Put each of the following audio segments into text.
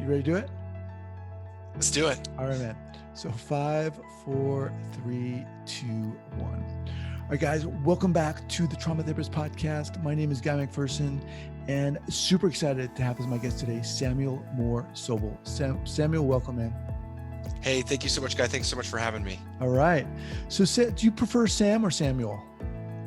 You ready to do it? Let's do it. All right, man. So 5, 4, 3, 2, 1. All right, guys, welcome back to the Trauma Therapist Podcast. My name is Guy McPherson, and super excited to have as my guest today, Samuel Moore-Sobel. Samuel, welcome, man. Hey, thank you so much, Guy. Thanks so much for having me. All right. So do you prefer Sam or Samuel?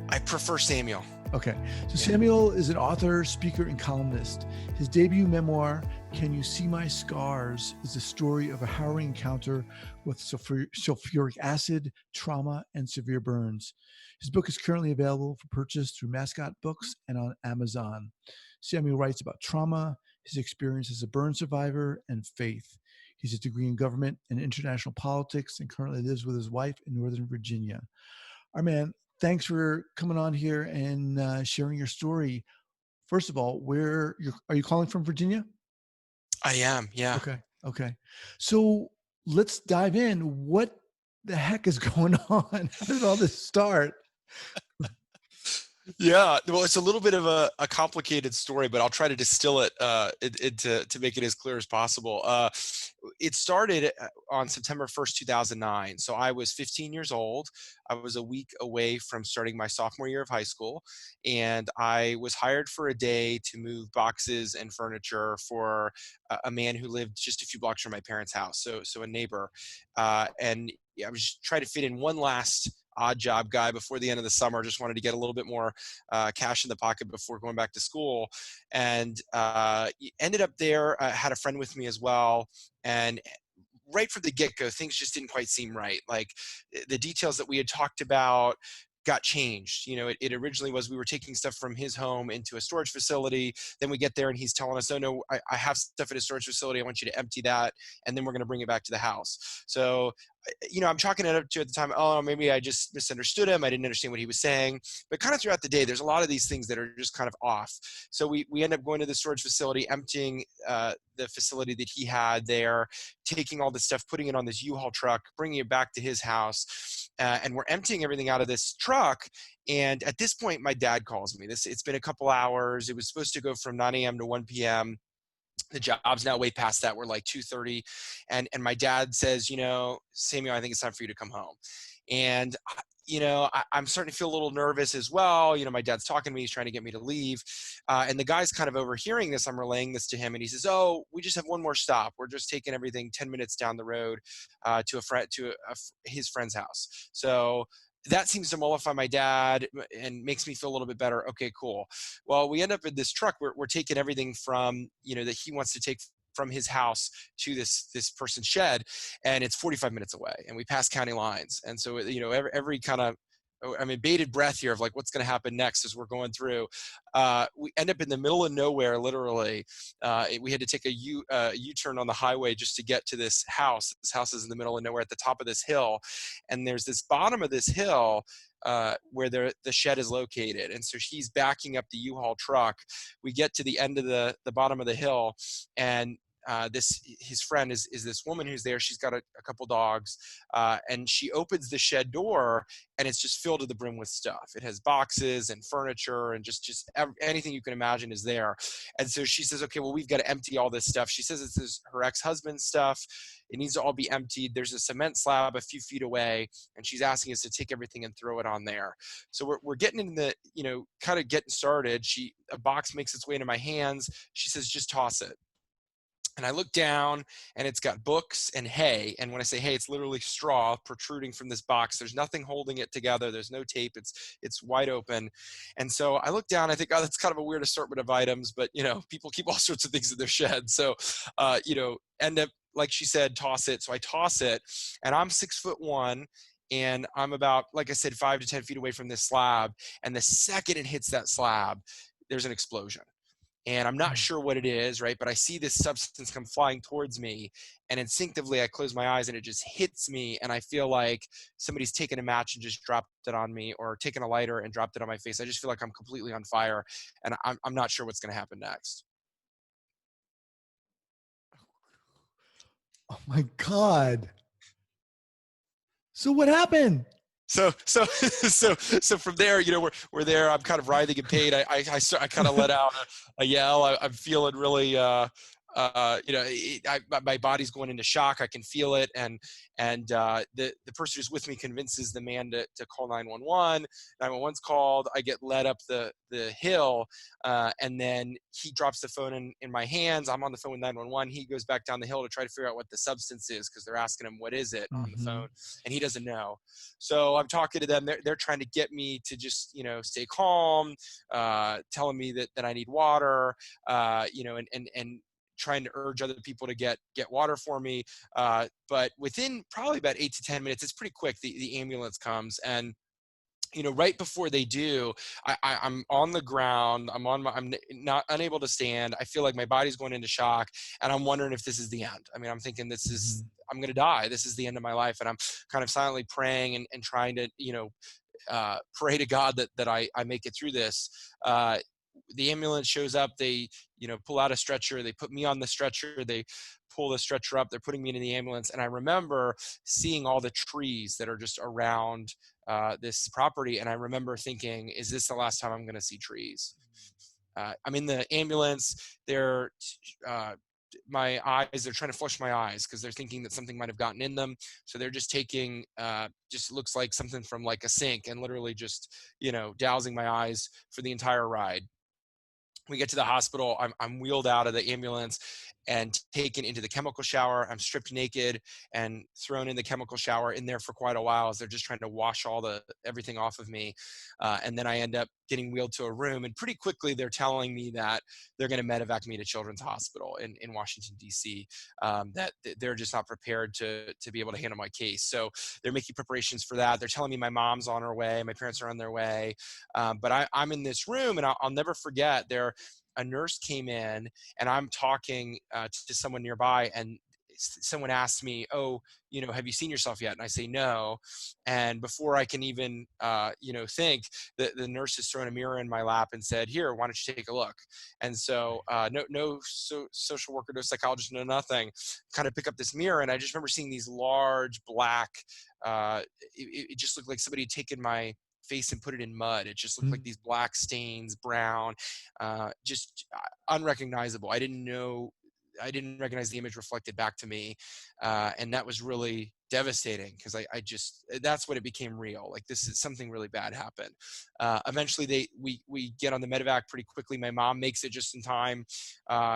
I prefer Samuel. Okay. So Samuel is an author, speaker, and columnist. His debut memoir, Can You See My Scars, is the story of a harrowing encounter with sulfuric acid, trauma, and severe burns. His book is currently available for purchase through Mascot Books and on Amazon. Samuel writes about trauma, his experience as a burn survivor, and faith. He has a degree in government and international politics and currently lives with his wife in Northern Virginia. Our man, thanks for coming on here and sharing your story. First of all, are you calling from Virginia? I am, yeah. Okay. So let's dive in. What the heck is going on? How did all this start? Yeah, well, it's a little bit of a complicated story, but I'll try to distill it to make it as clear as possible. It started on September 1st, 2009. So I was 15 years old. I was a week away from starting my sophomore year of high school, and I was hired for a day to move boxes and furniture for a man who lived just a few blocks from my parents' house, so a neighbor. And I was just trying to fit in one last odd job guy before the end of the summer. Just wanted to get a little bit more cash in the pocket before going back to school, and ended up there. I had a friend with me as well, and right from the get-go, things just didn't quite seem right. Like the details that we had talked about got changed. It originally was we were taking stuff from his home into a storage facility. Then we get there and he's telling us, oh no, I have stuff at a storage facility. I want you to empty that. And then we're going to bring it back to the house. So, I'm chalking it up to at the time, oh, maybe I just misunderstood him. I didn't understand what he was saying. But kind of throughout the day, there's a lot of these things that are just kind of off. So we end up going to the storage facility, emptying the facility that he had there, taking all this stuff, putting it on this U-Haul truck, bringing it back to his house. And we're emptying everything out of this truck. And at this point, my dad calls me. It's been a couple hours. It was supposed to go from 9 a.m. to 1 p.m. The job's now way past that. We're like 2:30. And my dad says, Samuel, I think it's time for you to come home. And, I'm starting to feel a little nervous as well. My dad's talking to me. He's trying to get me to leave. And the guy's kind of overhearing this. I'm relaying this to him. And he says, oh, we just have one more stop. We're just taking everything 10 minutes down the road to his friend's house. So that seems to mollify my dad and makes me feel a little bit better. Okay, cool. Well, we end up in this truck. We're taking everything from, that he wants to take from his house to this person's shed, and it's 45 minutes away, and we pass county lines. And so, every kind of, bated breath here of like, what's going to happen next as we're going through. We end up in the middle of nowhere, literally. We had to take a U-turn on the highway just to get to this house. This house is in the middle of nowhere at the top of this hill. And there's this bottom of this hill where the shed is located. And so he's backing up the U-Haul truck. We get to the end of the bottom of the hill, and his friend is this woman who's there. She's got a couple dogs, and she opens the shed door, and it's just filled to the brim with stuff. It has boxes and furniture and just anything you can imagine is there. And so she says, okay, well, we've got to empty all this stuff. She says it's her ex-husband's stuff. It needs to all be emptied. There's a cement slab a few feet away, and she's asking us to take everything and throw it on there. So we're getting in the, kind of getting started. A box makes its way into my hands. She says, just toss it. And I look down, and it's got books and hay. And when I say hay, it's literally straw protruding from this box. There's nothing holding it together. There's no tape. It's wide open. And so I look down. I think, oh, that's kind of a weird assortment of items. But, people keep all sorts of things in their shed. So, end up, like she said, toss it. So I toss it. And I'm 6'1", and I'm about, like I said, 5 to 10 feet away from this slab. And the second it hits that slab, there's an explosion. And I'm not sure what it is, right? But I see this substance come flying towards me, and instinctively I close my eyes and it just hits me, and I feel like somebody's taken a match and just dropped it on me, or taken a lighter and dropped it on my face. I just feel like I'm completely on fire, and I'm not sure what's going to happen next. Oh my God. So what happened? So from there, we're there. I'm kind of writhing in pain. I kind of let out a yell. I'm feeling really My body's going into shock. I can feel it. And the person who's with me convinces the man to call 911. 911's called. I get led up the hill, and then he drops the phone in my hands. I'm on the phone with 911. He goes back down the hill to try to figure out what the substance is, because they're asking him what is it on the Mm-hmm. phone, and he doesn't know. So I'm talking to them. They're trying to get me to just stay calm, telling me that I need water, and trying to urge other people to get water for me. But within probably about 8 to 10 minutes, it's pretty quick. The ambulance comes, and right before they do, I'm on the ground. I'm not unable to stand. I feel like my body's going into shock, and I'm wondering if this is the end. I mean, I'm thinking Mm-hmm. I'm going to die. This is the end of my life, and I'm kind of silently praying and trying to pray to God that I make it through this. The ambulance shows up. They pull out a stretcher. They put me on the stretcher. They pull the stretcher up. They're putting me into the ambulance, and I remember seeing all the trees that are just around this property, and I remember thinking, is this the last time I'm going to see trees? I'm in the ambulance. Uh, my eyes, they're trying to flush my eyes because they're thinking that something might have gotten in them. So they're just taking, just looks like something from like a sink, and literally just, dousing my eyes for the entire ride. We get to the hospital. I'm wheeled out of the ambulance and taken into the chemical shower. I'm stripped naked and thrown in the chemical shower in there for quite a while, as they're just trying to wash everything off of me. And then I end up getting wheeled to a room, and pretty quickly they're telling me that they're going to medevac me to Children's Hospital in Washington, D.C., that they're just not prepared to be able to handle my case. So they're making preparations for that. They're telling me my mom's on her way. My parents are on their way. But I'm in this room, and I'll never forget, a nurse came in, and I'm talking to someone nearby, and someone asked me, "Oh, have you seen yourself yet?" And I say no. And before I can even, think, the nurse has thrown a mirror in my lap and said, "Here, why don't you take a look?" And so, no social worker, no psychologist, no nothing, kind of pick up this mirror, and I just remember seeing these large black. It just looked like somebody had taken my face and put it in mud. It just looked like these black stains, brown, just unrecognizable. I didn't recognize the image reflected back to me, and that was really devastating, because I just, that's when it became real. Like, this is something really bad happened. Eventually, we get on the medevac pretty quickly. My mom makes it just in time.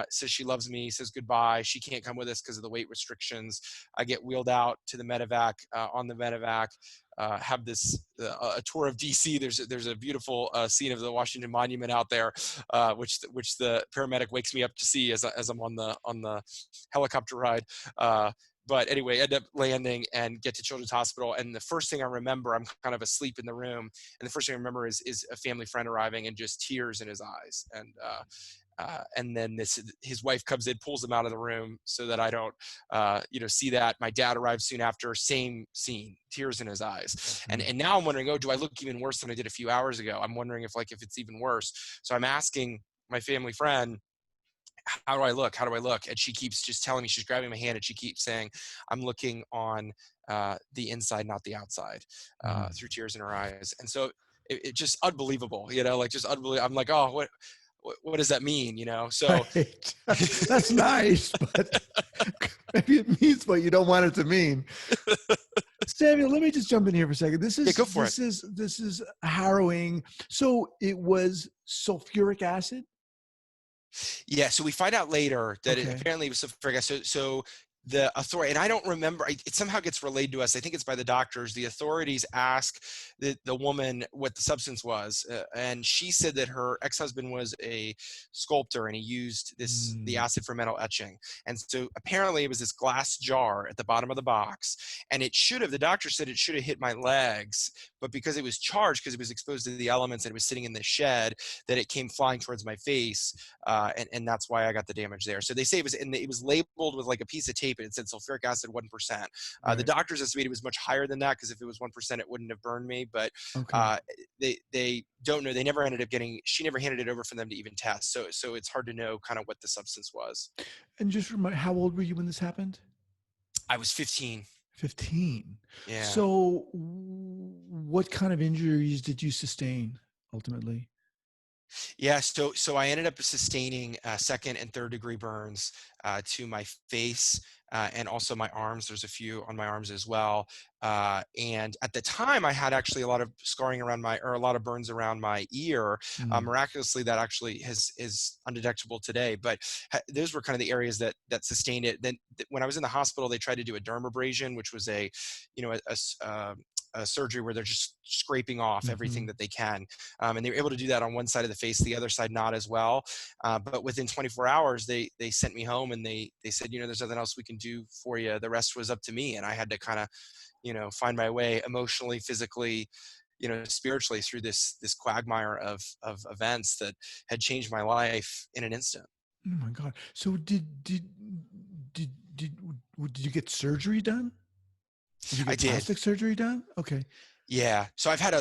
Says she loves me. Says goodbye. She can't come with us because of the weight restrictions. I get wheeled out to the medevac. On the medevac, have a tour of DC. There's a beautiful scene of the Washington Monument out there, which the paramedic wakes me up to see as I'm on the helicopter ride. But anyway, end up landing and get to Children's Hospital. And the first thing I remember, I'm kind of asleep in the room, and the first thing I remember is a family friend arriving, and just tears in his eyes. And then his wife comes in, pulls him out of the room so that I don't, see that. My dad arrives soon after, same scene, tears in his eyes. Mm-hmm. And now I'm wondering, oh, do I look even worse than I did a few hours ago? I'm wondering if it's even worse. So I'm asking my family friend, how do I look? How do I look? And she keeps just telling me, she's grabbing my hand, and she keeps saying, I'm looking on the inside, not the outside, through tears in her eyes. And so it just unbelievable, like, just unbelievable. I'm like, oh, what does that mean? So Right. That's nice, but maybe it means what you don't want it to mean. Samuel, let me just jump in here for a second. This yeah, is go for it. this is harrowing. So it was sulfuric acid. Yeah, so we find out later that Okay. apparently it was sulfuric acid. So the authority, and I don't remember, it somehow gets relayed to us. I think it's by the doctors. The authorities ask the woman what the substance was, and she said that her ex-husband was a sculptor, and he used the Mm, acid for metal etching. And so apparently it was this glass jar at the bottom of the box, and the doctor said it should have hit my legs, but because it was charged, because it was exposed to the elements, and it was sitting in the shed, that it came flying towards my face. And that's why I got the damage there. So they say it was labeled with like a piece of tape, and it said sulfuric acid 1%. The right. doctors estimated it was much higher than that, because if it was 1%, it wouldn't have burned me. But Okay. uh, they don't know. They never ended up getting. She never handed it over for them to even test. So it's hard to know kind of what the substance was. And just remind, how old were you when this happened? I was 15. 15. Yeah. So what kind of injuries did you sustain ultimately? Yeah, so I ended up sustaining second and third degree burns to my face and also my arms. There's a few on my arms as well. And at the time, I had actually a lot of scarring around or a lot of burns around my ear. Mm. Miraculously, that actually is undetectable today. But those were kind of the areas that sustained it. Then when I was in the hospital, they tried to do a dermabrasion, which was a surgery where they're just scraping off everything Mhm. that they can. And they were able to do that on one side of the face, the other side not as well. But within 24 hours, they sent me home and they said, there's nothing else we can do for you. The rest was up to me, and I had to kind of find my way emotionally, physically, spiritually through this quagmire of events that had changed my life in an instant. Oh my god. So did you get surgery done? Did you I get did. plastic surgery done? Okay. Yeah. So I've had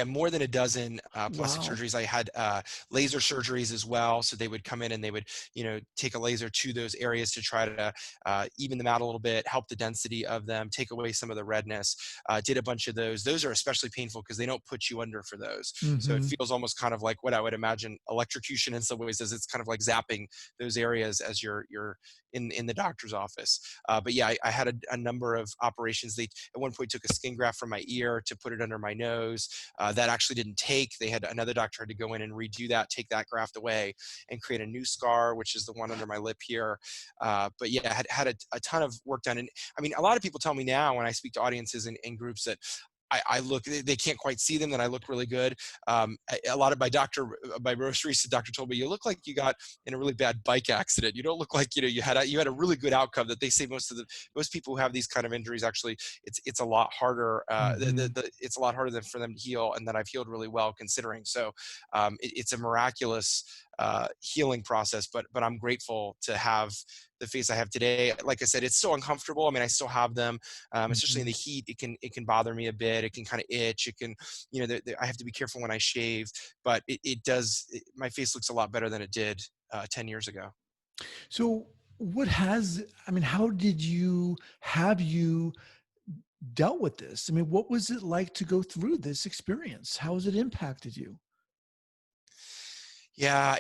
more than a dozen plastic Wow. surgeries. I had laser surgeries as well. So they would come in and they would, take a laser to those areas to try to even them out a little bit, help the density of them, take away some of the redness. Did a bunch of those. Those are especially painful because they don't put you under for those. So it Mhm. feels almost kind of like what I would imagine electrocution in some ways is. It's kind of like zapping those areas as you're in the doctor's office. But yeah, I had a number of operations. They at one point took a skin graft from my ear to put it under my nose. That actually didn't take. They had another doctor had to go in and redo that, take that graft away, and create a new scar, which is the one under my lip here. But yeah, had a ton of work done. And I mean, a lot of people tell me now when I speak to audiences and groups that I look, they can't quite see them, that I look really good. A lot of my most recent doctor told me, you look like you got in a really bad bike accident. You don't look like, you had a really good outcome. That they say most people who have these kind of injuries, actually, it's a lot harder. Mhm. It's a lot harder than for them to heal, and that I've healed really well considering. So it's a miraculous healing process, but I'm grateful to have the face I have today. Like I said, it's still uncomfortable. I mean, I still have them, especially in the Mhm. heat. It can bother me a bit. It can kind of itch. It can, I have to be careful when I shave, but it does. My face looks a lot better than it did 10 years ago. So I mean, how did you have you dealt with this? I mean, what was it like to go through this experience? How has it impacted you? Yeah,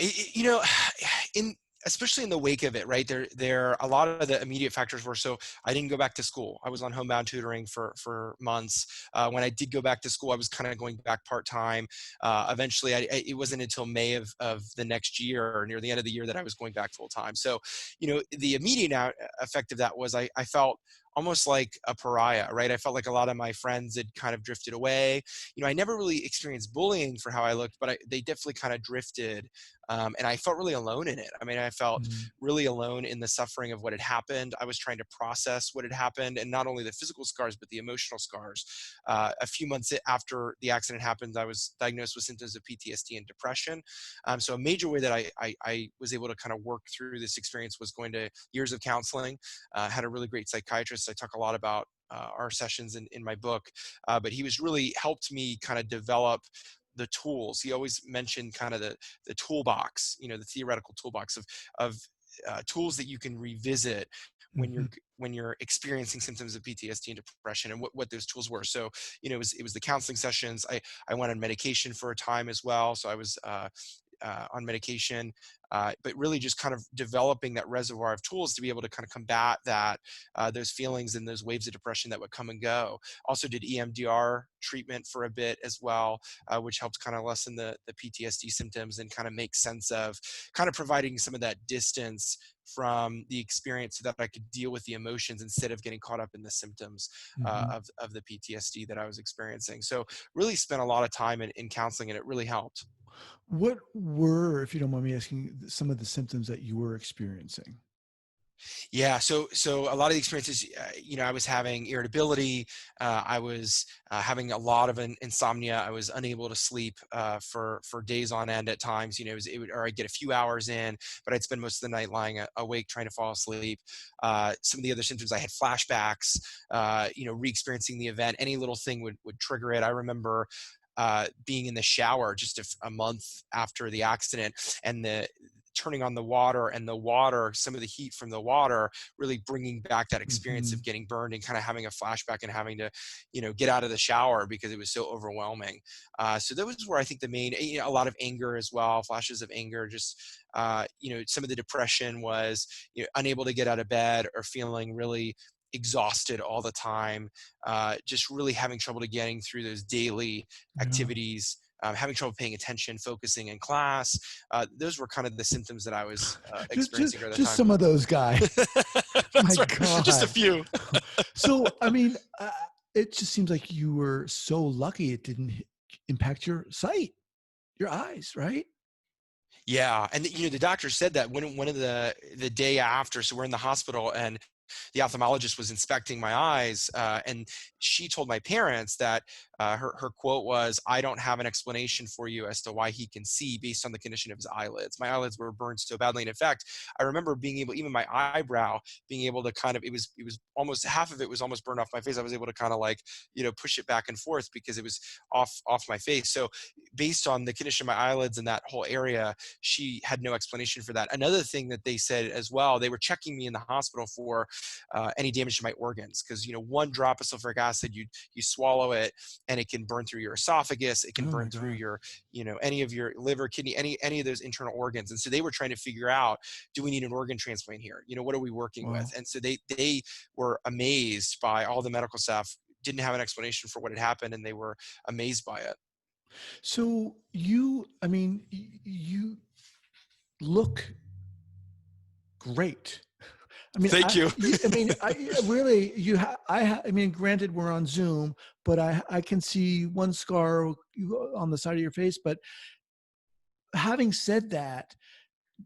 in especially in the wake of it, right? There a lot of the immediate factors were, so I didn't go back to school. I was on homebound tutoring for months. When I did go back to school, I was kind of going back part time. Eventually, it wasn't until May of the next year or near the end of the year that I was going back full time. So, the immediate effect of that was I felt almost like a pariah, right? I felt like a lot of my friends had kind of drifted away. I never really experienced bullying for how I looked, but they definitely kind of drifted. And I felt really alone in it. I mean, I felt Mhm. really alone in the suffering of what had happened. I was trying to process what had happened, and not only the physical scars, but the emotional scars. A few months after the accident happened, I was diagnosed with symptoms of PTSD and depression. So a major way that I was able to kind of work through this experience was going to years of counseling. Had a really great psychiatrist. I talk a lot about our sessions in my book, but he was really helped me kind of develop the tools. He always mentioned kind of the toolbox, the theoretical toolbox of tools that you can revisit when Mhm. you're experiencing symptoms of PTSD and depression, and what those tools were. So, it was the counseling sessions. I went on medication for a time as well, so I was on medication, but really just kind of developing that reservoir of tools to be able to kind of combat those feelings and those waves of depression that would come and go. Also did EMDR treatment for a bit as well, which helped kind of lessen the PTSD symptoms and kind of make sense of kind of providing some of that distance from the experience so that I could deal with the emotions instead of getting caught up in the symptoms Mhm. of the PTSD that I was experiencing. So really spent a lot of time in counseling, and it really helped. What were, if you don't mind me asking, some of the symptoms that you were experiencing? Yeah, so a lot of the experiences, I was having irritability. I was having a lot of insomnia. I was unable to sleep for days on end at times. Or I'd get a few hours in, but I'd spend most of the night lying awake trying to fall asleep. Some of the other symptoms, I had flashbacks. Re-experiencing the event, any little thing would trigger it. I remember being in the shower just a month after the accident, and turning on the water, and the water, some of the heat from the water, really bringing back that experience Hmm. of getting burned and kind of having a flashback and having to, get out of the shower because it was so overwhelming. So that was where I think the main, a lot of anger as well, flashes of anger, just, some of the depression was, unable to get out of bed or feeling really exhausted all the time, just really having trouble to getting through those daily Yeah. activities, having trouble paying attention, focusing in class. Those were kind of the symptoms that I was Just experiencing during the just time. some of those guys. My That's right. Just a God. few. So, I mean, it just seems like you were so lucky it didn't impact your sight, your eyes, right? Yeah, and the doctor said that when one of the day after, so we're in the hospital, and the ophthalmologist was inspecting my eyes, and she told my parents that her quote was, "I don't have an explanation for you as to why he can see based on the condition of his eyelids." My eyelids were burned so badly, and in fact, I remember being able, even my eyebrow, being able to kind of, it was almost half of it was almost burned off my face. I was able to kind of like, push it back and forth because it was off my face. So based on the condition of my eyelids and that whole area, she had no explanation for that. Another thing that they said as well, they were checking me in the hospital for any damage to my organs, because one drop of sulfuric acid, you swallow it, and it can burn through your esophagus, it can Oh my burn through God. your, any of your liver, kidney, any of those internal organs. And so they were trying to figure out, do we need an organ transplant here? What are we working with? Wow. And so they were amazed by all the medical staff, didn't have an explanation for what had happened, and they were amazed by it. So I mean, you look great. I mean, Thank you. I really, I mean, granted, we're on Zoom, but I can see one scar on the side of your face. But having said that,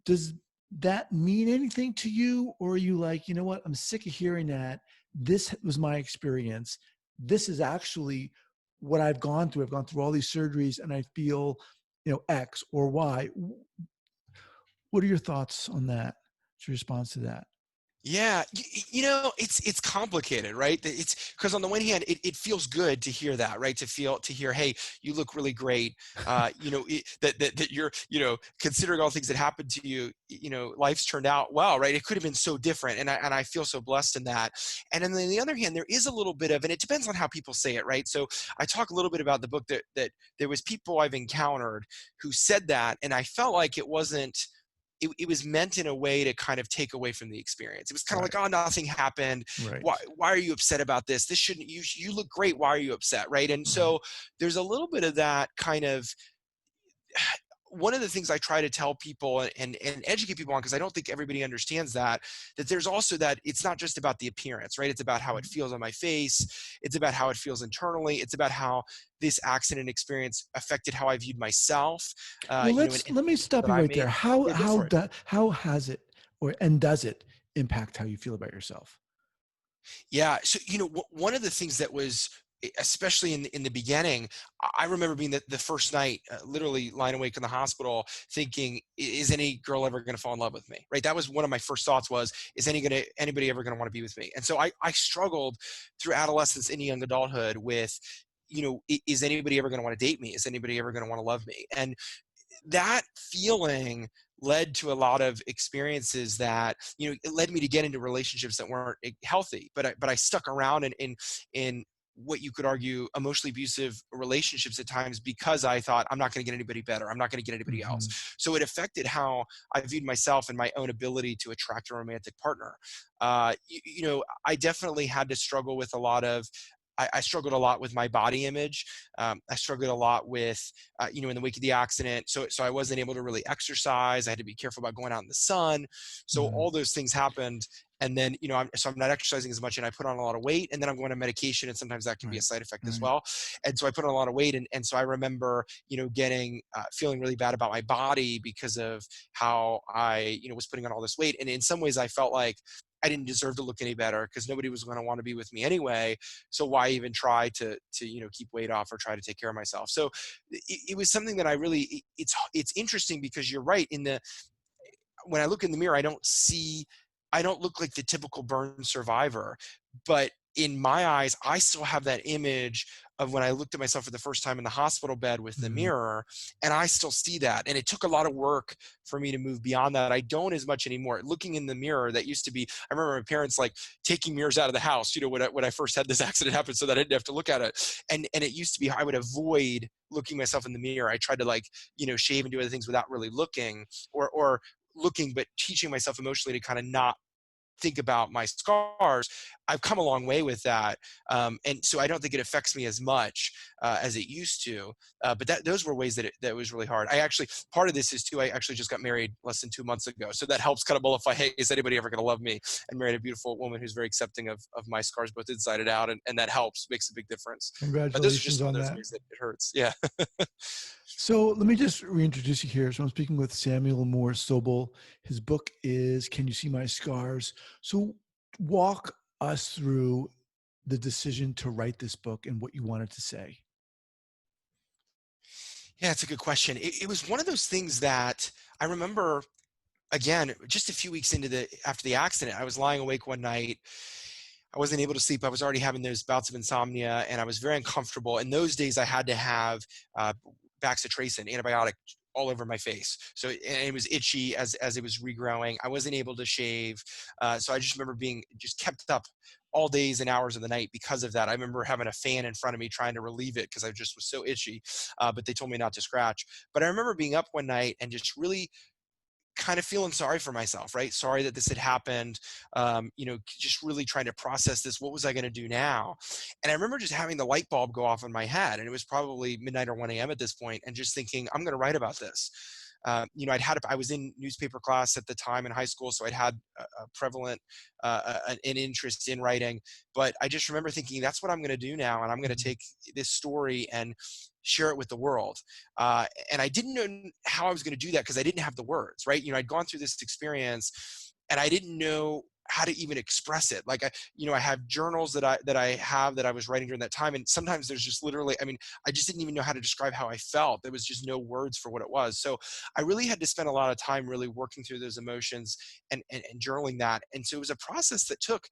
does that mean anything to you, or are you like, you know what? I'm sick of hearing that. This was my experience. This is actually what I've gone through. I've gone through all these surgeries, and I feel, X or Y. What are your thoughts on that? What's your response to that? Yeah, it's complicated, right? It's because on the one hand, it feels good to hear that, right? To hear, hey, you look really great. That you're, considering all things that happened to you, life's turned out well, right? It could have been so different, and I feel so blessed in that. And then on the other hand, there is a little bit of, and it depends on how people say it, right? So I talk a little bit about the book that there was people I've encountered who said that, and I felt like it was meant in a way to kind of take away from the experience. It was kind of Right. like, oh, nothing happened. Why, Right. why are you upset about this? This shouldn't, you look great. Why are you upset? Right. And Right. so there's a little bit of that kind of, one of the things I try to tell people and educate people on, because I don't think everybody understands that there's also that it's not just about the appearance, right? It's about how it feels on my face. It's about how it feels internally. It's about how this accident experience affected how I viewed myself, Well, and let me stop that you I right there. made. Yeah, go for it. How has it, and does it impact how you feel about yourself? Yeah. So, one of the things that was, especially in the beginning, I remember being the first night, literally lying awake in the hospital, thinking, is any girl ever going to fall in love with me? Right. That was one of my first thoughts was, is anybody ever going to want to be with me? And so I struggled through adolescence into young adulthood with, is anybody ever going to want to date me? Is anybody ever going to want to love me? And that feeling led to a lot of experiences that, it led me to get into relationships that weren't healthy, but I stuck around in what you could argue emotionally abusive relationships at times, because I thought, I'm not going to get anybody better, I'm not going to get anybody else. Hmm. So it affected how I viewed myself and my own ability to attract a romantic partner. I definitely had to struggle with a lot of, I struggled a lot with my body image. I struggled a lot with, in the wake of the accident. So I wasn't able to really exercise. I had to be careful about going out in the sun. So Hmm. all those things happened. And then, so I'm not exercising as much, and I put on a lot of weight, and then I'm going on medication, and sometimes that can be a Right. side effect as Right. well. And so I put on a lot of weight. And so I remember, getting, feeling really bad about my body because of how I, was putting on all this weight. And in some ways I felt like I didn't deserve to look any better because nobody was going to want to be with me anyway. So why even try to keep weight off or try to take care of myself? So it was something that I really, it's interesting because you're right. When I look in the mirror, I don't look like the typical burn survivor, but in my eyes, I still have that image of when I looked at myself for the first time in the hospital bed with the Mhm. mirror, and I still see that. And it took a lot of work for me to move beyond that. I don't as much anymore. Looking in the mirror, that used to be, I remember my parents like taking mirrors out of the house, when I first had this accident happen so that I didn't have to look at it. And it used to be, I would avoid looking myself in the mirror. I tried to like, shave and do other things without really looking, or looking, but teaching myself emotionally to kind of not think about my scars. I've come a long way with that, and so I don't think it affects me as much as it used to. But those were ways that was really hard. I actually, part of this is too, I actually just got married less than 2 months ago, so that helps kind of mollify. Hey, is anybody ever going to love me? And married a beautiful woman who's very accepting of my scars, both inside and out, and that helps, makes a big difference. But those are just Congratulations some of on those that. ways that it hurts. Yeah. So let me just reintroduce you here. So I'm speaking with Samuel Moore-Sobel. His book is Can You See My Scars? So walk us through the decision to write this book and what you wanted to say. Yeah, it's a good question. It was one of those things that I remember, again, just a few weeks after the accident. I was lying awake one night. I wasn't able to sleep. I was already having those bouts of insomnia, and I was very uncomfortable. In those days, I had to have uh, Baxitracin antibiotic all over my face. So, and it was itchy as it was regrowing. I wasn't able to shave. So I just remember being just kept up all days and hours of the night because of that. I remember having a fan in front of me trying to relieve it because I just was so itchy, but they told me not to scratch. But I remember being up one night and just really kind of feeling sorry for myself, right? Sorry that this had happened. Just really trying to process this. What was I going to do now? And I remember just having the light bulb go off in my head, and it was probably midnight or 1 a.m. at this point, and just thinking, I'm going to write about this. I was in newspaper class at the time in high school, so I'd had a prevalent an interest in writing. But I just remember thinking, that's what I'm going to do now, and I'm going to Mhm. take this story and share it with the world. And I didn't know how I was going to do that because I didn't have the words, right? I'd gone through this experience, and I didn't know how to even express it. Like I have journals that I was writing during that time, and sometimes there's just literally, I mean, I just didn't even know how to describe how I felt. There was just no words for what it was. So I really had to spend a lot of time really working through those emotions and journaling that. And so it was a process that took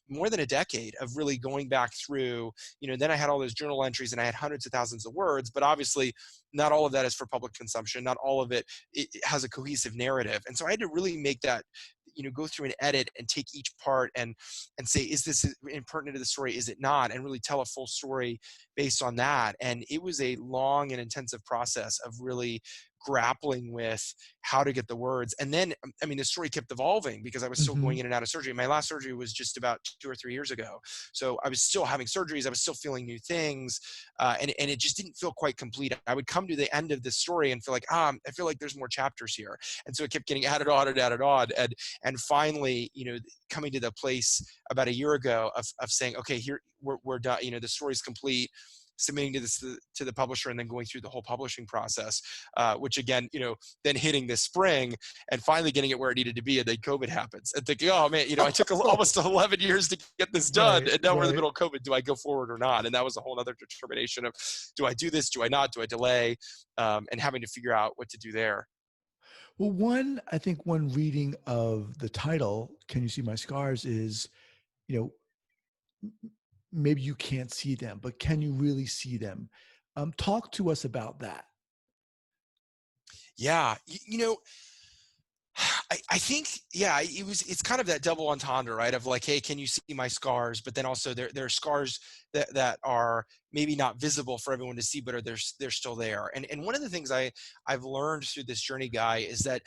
more than a decade of really going back through. Then I had all those journal entries and I had hundreds of thousands of words, but obviously not all of that is for public consumption. Not all of it has a cohesive narrative. And so I had to really make that, go through and edit and take each part and say, is this impertinent to the story? Is it not? And really tell a full story based on that. And it was a long and intensive process of really grappling with how to get the words. And then, I mean, the story kept evolving because I was still going Mhm. in and out of surgery. My last surgery was just about 2 or 3 years ago. So I was still having surgeries. I was still feeling new things. And it just didn't feel quite complete. I would come to the end of the story and feel like, I feel like there's more chapters here. And so it kept getting added on and added on. And finally, coming to the place about a year ago of saying, okay, here we're done. The story's complete, submitting to the publisher, and then going through the whole publishing process, which again, then hitting this spring and finally getting it where it needed to be, and then COVID happens, and thinking, oh man, I took almost 11 years to get this done, Right, and now we're in the right. middle of COVID. Do I go forward or not? And that was a whole other determination of, do I do this? Do I not? Do I delay? And having to figure out what to do there. Well, I think one reading of the title, Can You See My Scars, is, you know, maybe you can't see them, but can you really see them? Talk to us about that. Yeah, I think, yeah, it's kind of that double entendre, right? Of like, hey, can you see my scars? But then also there are scars that are maybe not visible for everyone to see, but they're still there. And one of the things I've learned through this journey, Guy, is that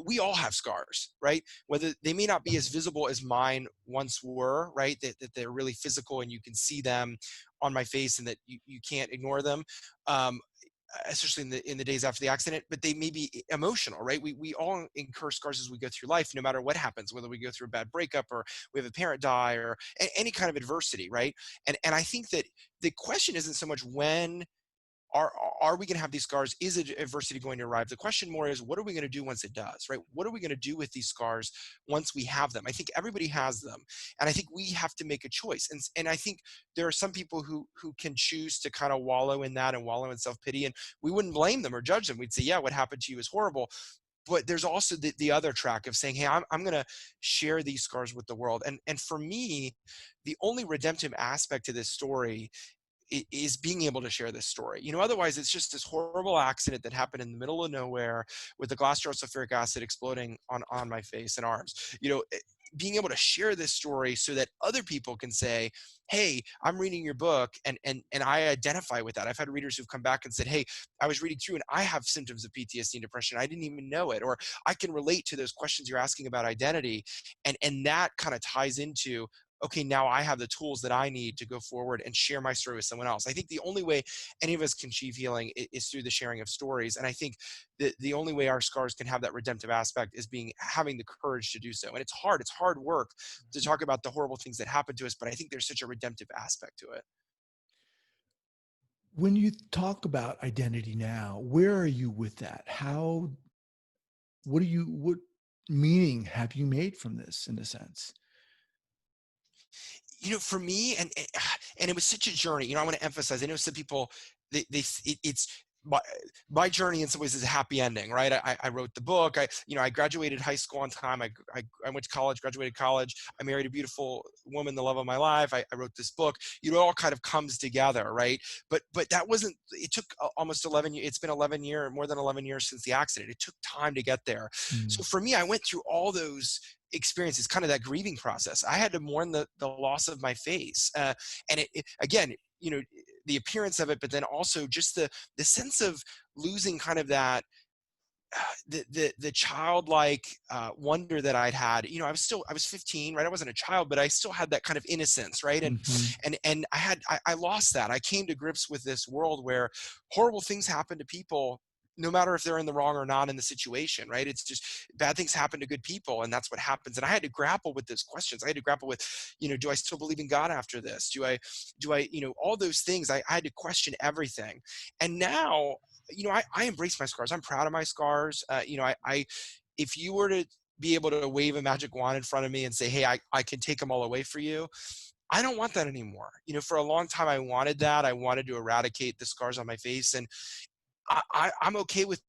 we all have scars, right? Whether they may not be as visible as mine once were, right? That they're really physical and you can see them on my face and that you can't ignore them. Um, Especially in the days after the accident, but they may be emotional, right? We all incur scars as we go through life, no matter what happens, whether we go through a bad breakup or we have a parent die or any kind of adversity, right? And I think that the question isn't so much when are are we going to have these scars? Is adversity going to arrive? The question more is, what are we going to do once it does, right? What are we going to do with these scars once we have them? I think everybody has them, and I think we have to make a choice. And I think there are some people who can choose to kind of wallow in that and wallow in self-pity, and we wouldn't blame them or judge them. We'd say, yeah, what happened to you is horrible. But there's also the other track of saying, hey, I'm going to share these scars with the world. And for me, the only redemptive aspect to this story is being able to share this story. Otherwise it's just this horrible accident that happened in the middle of nowhere with the glass jar of sulfuric acid exploding on my face and arms. Being able to share this story so that other people can say, hey, I'm reading your book, and I identify with that. I've had readers who've come back and said, hey, I was reading through and I have symptoms of PTSD and depression. I didn't even know it. Or I can relate to those questions you're asking about identity. And that kind of ties into, okay, now I have the tools that I need to go forward and share my story with someone else. I think the only way any of us can achieve healing is through the sharing of stories. And I think the only way our scars can have that redemptive aspect is having the courage to do so. And it's hard. It's hard work to talk about the horrible things that happened to us, but I think there's such a redemptive aspect to it. When you talk about identity now, where are you with that? What meaning have you made from this in a sense? For me, and it was such a journey. I want to emphasize. I know some people, it's my journey in some ways is a happy ending, right? I wrote the book. I graduated high school on time. I went to college, graduated college. I married a beautiful woman, the love of my life. I wrote this book. It all kind of comes together, right? But that wasn't. It took almost 11 years. It's been 11 years, more than 11 years since the accident. It took time to get there. So Mm. for me, I went through all those experiences, kind of that grieving process. I had to mourn the loss of my face, and again, the appearance of it, but then also just the sense of losing kind of that the childlike wonder that I'd had. I was 15, right? I wasn't a child, but I still had that kind of innocence, right? And Mhm. and and I lost that. I came to grips with this world where horrible things happen to people, no matter if they're in the wrong or not in the situation, right? It's just bad things happen to good people, and that's what happens. And I had to grapple with those questions. I had to grapple with, do I still believe in God after this? Do I, all those things? I had to question everything. And now, I embrace my scars. I'm proud of my scars. If you were to be able to wave a magic wand in front of me and say, hey, I can take them all away for you, I don't want that anymore. For a long time, I wanted that. I wanted to eradicate the scars on my face. And I'm okay with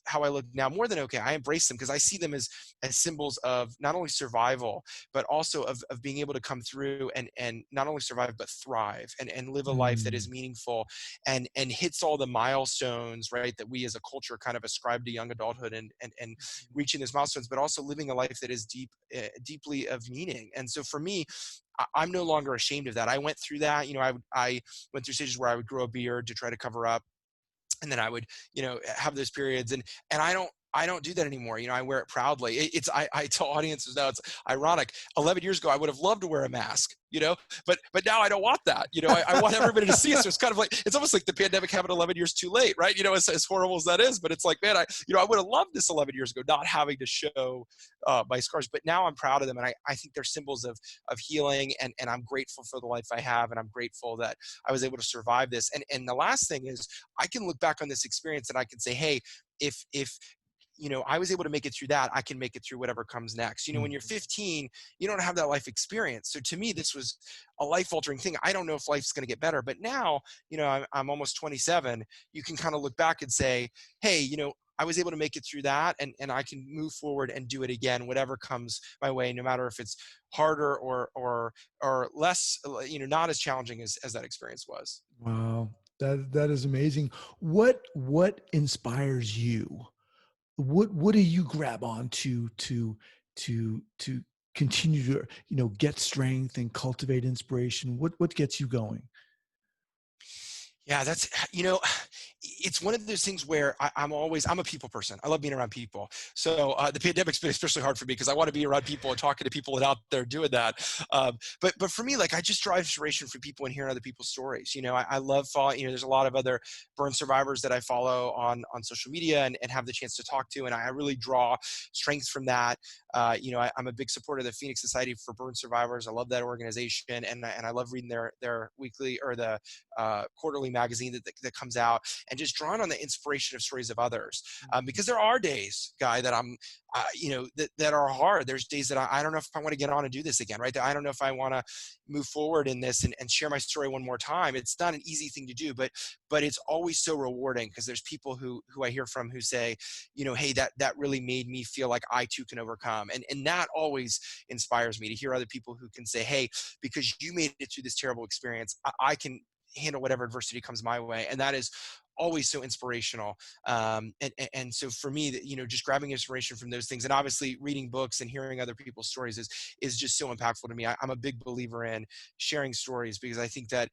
how I look now, more than okay. I embrace them because I see them as symbols of not only survival, but also of being able to come through and not only survive but thrive and live a life that is Mm. meaningful and hits all the milestones, right, that we as a culture kind of ascribe to young adulthood and reaching those milestones, but also living a life that is deeply of meaning. And so for me, I'm no longer ashamed of that. I went through that. I went through stages where I would grow a beard to try to cover up, and then I would, have those periods, and I don't do that anymore. I wear it proudly. I tell audiences now, it's ironic. 11 years ago, I would have loved to wear a mask, but now I don't want that. I want everybody to see it. So it's kind of like, it's almost like the pandemic happened 11 years too late, right? As horrible as that is, but it's like, man, I would have loved this 11 years ago, not having to show my scars, but now I'm proud of them. And I think they're symbols of healing, and I'm grateful for the life I have. And I'm grateful that I was able to survive this. And the last thing is, I can look back on this experience and I can say, hey, if I was able to make it through that, I can make it through whatever comes next. When Mm. you're 15, you don't have that life experience. So to me, this was a life altering thing. I don't know if life's going to get better, but now, I'm almost 27. You can kind of look back and say, hey, I was able to make it through that, and I can move forward and do it again, whatever comes my way, no matter if it's harder or less, not as challenging as that experience was. Wow. That is amazing. What inspires you? What do you grab on to continue to, get strength and cultivate inspiration? What gets you going? Yeah, it's one of those things where I'm a people person. I love being around people. So the pandemic's been especially hard for me because I want to be around people and talking to people and out there doing that. But for me, like, I just draw inspiration from people and hearing other people's stories. I love following. There's a lot of other burn survivors that I follow on social media and have the chance to talk to, and I really draw strength from that. I'm a big supporter of the Phoenix Society for Burn Survivors. I love that organization, and I love reading their weekly or the quarterly magazine that comes out, and just drawn on the inspiration of stories of others. Because there are days, Guy, that that are hard. There's days that I don't know if I want to get on and do this again, right? I don't know if I want to move forward in this and share my story one more time. It's not an easy thing to do, but it's always so rewarding because there's people who I hear from who say, hey, that really made me feel like I too can overcome. And that always inspires me to hear other people who can say, hey, because you made it through this terrible experience, I can handle whatever adversity comes my way. And that is always so inspirational. And so for me, just grabbing inspiration from those things, and obviously reading books and hearing other people's stories is just so impactful to me. I'm a big believer in sharing stories, because I think that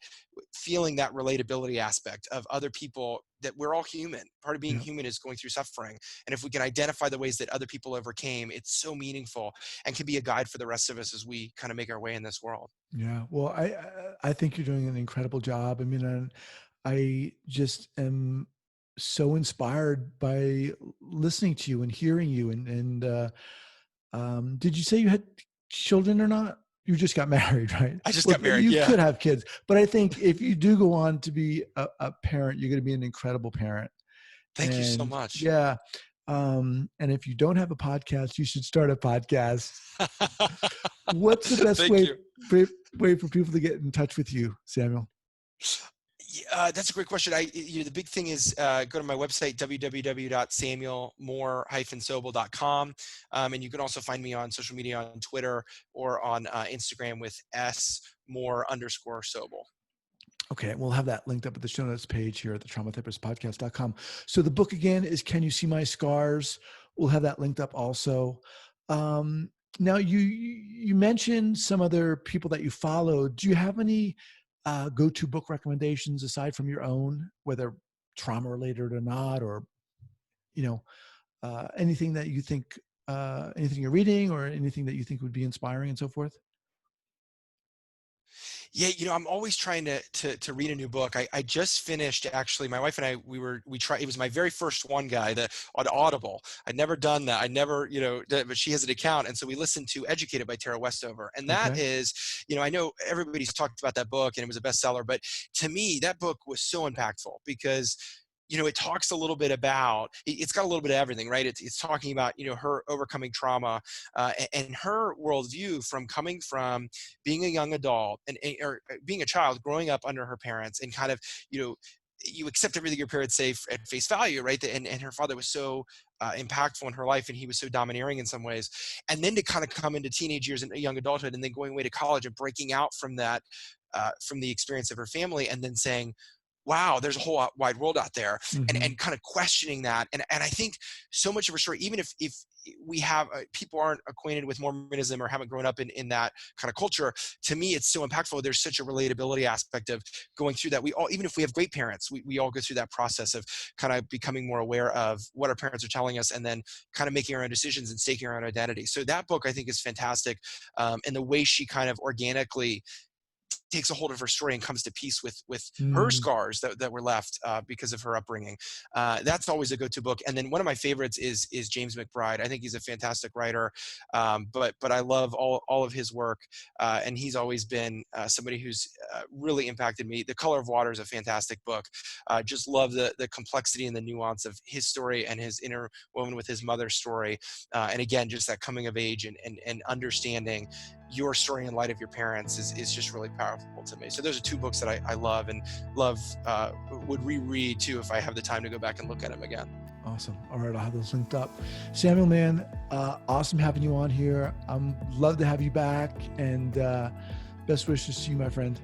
feeling that relatability aspect of other people, that we're all human. Part of being Yeah. human is going through suffering. And if we can identify the ways that other people overcame, it's so meaningful and can be a guide for the rest of us as we kind of make our way in this world. Yeah. Well, I think you're doing an incredible job. I mean, I just am so inspired by listening to you and hearing you. Did you say you had children or not? You just got married, right? I just Well, got married. you Yeah. could have kids, but I think if you do go on to be a parent, you're going to be an incredible parent. Thank you so And much. yeah, and if you don't have a podcast, you should start a podcast. What's the best Thank way you. for, way for people to get in touch with you, Samuel? That's a great question. The big thing is go to my website, www.samuelmoore-sobel.com. And you can also find me on social media, on Twitter or on Instagram with @Moore_Sobel. Okay, we'll have that linked up at the show notes page here at the traumatherapistpodcast.com. So the book again is Can You See My Scars? We'll have that linked up also. Now you mentioned some other people that you follow. Do you have any go-to book recommendations aside from your own, whether trauma related or not, or anything that you think, anything you're reading or anything that you think would be inspiring and so forth? Yeah, I'm always trying to read a new book. I just finished, actually, my wife and I, we tried, it was my very first one, guy, on Audible. I'd never done that. I never, but she has an account. And so we listened to Educated by Tara Westover. And that Okay. is, I know everybody's talked about that book and it was a bestseller, but to me, that book was so impactful because it talks a little bit about, it's got a little bit of everything, right? It's talking about, her overcoming trauma and her worldview from coming from being a young adult or being a child growing up under her parents and kind of, you accept everything your parents say at face value, right? And her father was so impactful in her life and he was so domineering in some ways. And then to kind of come into teenage years and young adulthood and then going away to college and breaking out from that, from the experience of her family and then saying, wow, there's a whole wide world out there, Mm-hmm. and kind of questioning that. And I think so much of her story, even if we have people aren't acquainted with Mormonism or haven't grown up in that kind of culture, to me, it's so impactful. There's such a relatability aspect of going through that. We all, even if we have great parents, we all go through that process of kind of becoming more aware of what our parents are telling us and then kind of making our own decisions and staking our own identity. So that book, I think, is fantastic. And the way she kind of organically takes a hold of her story and comes to peace with her Mm. scars that were left because of her upbringing. That's always a go-to book. And then one of my favorites is James McBride. I think he's a fantastic writer, but I love all of his work, and he's always been somebody who's really impacted me. The Color of Water is a fantastic book. Just love the complexity and the nuance of his story and his interwoven with his mother's story, and again, just that coming of age and understanding your story in light of your parents is just really powerful to me. So those are two books that I love and would reread too if I have the time to go back and look at them again. Awesome. All right, I'll have those linked up. Samuel, man, awesome having you on here. Love to have you back, and best wishes to you, my friend.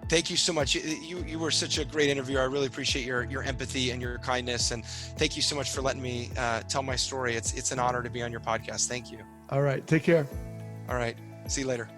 Thank you so much. You were such a great interviewer. I really appreciate your empathy and your kindness, and thank you so much for letting me tell my story. It's an honor to be on your podcast. Thank you. All right, take care. All right. See you later.